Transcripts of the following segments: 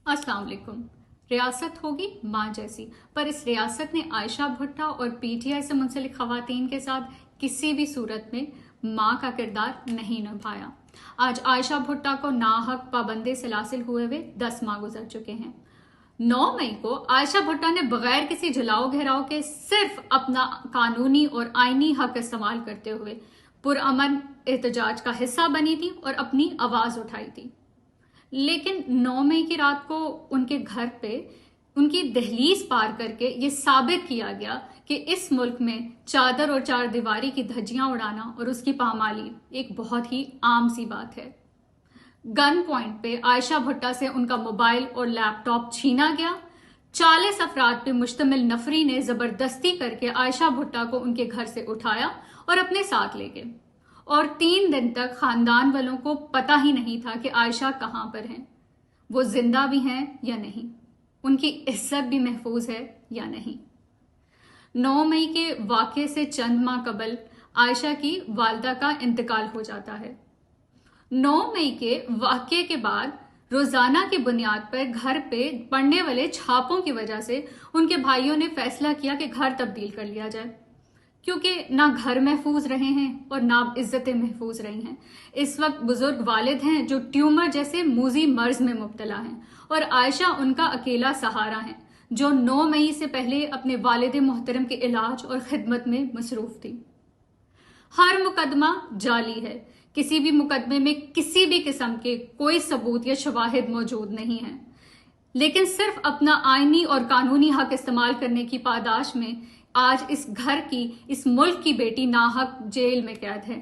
अस्सलाम वालेकुम। रियासत होगी माँ जैसी, पर इस रियासत ने आयशा भुट्टो और पीटीआई से मुंसलिक खवातीन के साथ किसी भी सूरत में माँ का किरदार नहीं निभाया। आज आयशा भुट्टो को नाहक पाबंदी सलासिल हुए 10 माह गुजर चुके हैं। 9 मई को आयशा भुट्टो ने बगैर किसी जलाओ घेराव के सिर्फ अपना कानूनी और आईनी हक इस्तेमाल करते हुए पुरअमन एहतजाज का हिस्सा बनी थी और अपनी आवाज उठाई थी। लेकिन 9 मई की रात को उनके घर पे उनकी दहलीज पार करके ये साबित किया गया कि इस मुल्क में चादर और चार दीवारी की धज्जियां उड़ाना और उसकी पामाली एक बहुत ही आम सी बात है। गन पॉइंट पे आयशा भुट्टो से उनका मोबाइल और लैपटॉप छीना गया। 40 अफराद पे मुश्तमिल नफरी ने जबरदस्ती करके आयशा भुट्टो को उनके घर से उठाया और अपने साथ ले गए और 3 दिन तक खानदान वालों को पता ही नहीं था कि आयशा कहाँ पर हैं, वो जिंदा भी हैं या नहीं, उनकी इज्जत भी महफूज है या नहीं। 9 मई के वाक़े से चंद माह कबल आयशा की वालदा का इंतकाल हो जाता है। 9 मई के वाक़े के बाद रोजाना की बुनियाद पर घर पे पड़ने वाले छापों की वजह से उनके भाइयों ने फैसला किया कि घर तब्दील कर लिया जाए, क्योंकि ना घर महफूज रहे हैं और ना इज्जतें महफूज रही हैं। इस वक्त बुजुर्ग वालिद हैं जो ट्यूमर जैसे मूजी मर्ज में मुब्तला हैं और आयशा उनका अकेला सहारा है जो 9 मई से पहले अपने वालिद मोहतरम के इलाज और खिदमत में मसरूफ थी। हर मुकदमा जाली है, किसी भी मुकदमे में किसी भी किस्म के कोई सबूत या शवाहिद मौजूद नहीं है, लेकिन सिर्फ अपना आईनी और कानूनी हक इस्तेमाल करने की पादाश में आज इस घर की, इस मुल्क की बेटी नाहक जेल में कैद है।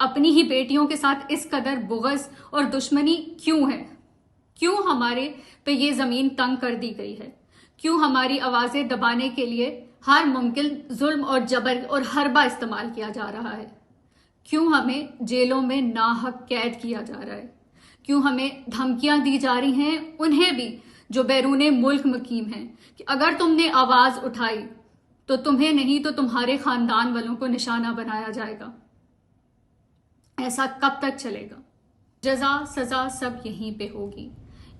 अपनी ही बेटियों के साथ इस कदर बुग़्ज़ और दुश्मनी क्यों है? क्यों हमारे पे ये जमीन तंग कर दी गई है? क्यों हमारी आवाजें दबाने के लिए हर मुमकिन जुल्म और जबर और हरबा इस्तेमाल किया जा रहा है? क्यों हमें जेलों में नाहक कैद किया जा रहा है? क्यों हमें धमकियां दी जा रही हैं, उन्हें भी जो बैरूने मुल्क मुकीम हैं, कि अगर तुमने आवाज उठाई तो तुम्हें नहीं तो तुम्हारे खानदान वालों को निशाना बनाया जाएगा। ऐसा कब तक चलेगा? जजा सजा सब यहीं पे होगी,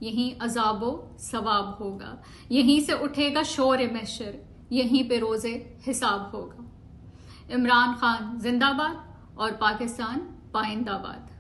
यहीं अजाबो सवाब होगा, यहीं से उठेगा शोर महशर, यहीं पे रोजे हिसाब होगा। इमरान खान जिंदाबाद और पाकिस्तान पाइंदाबाद।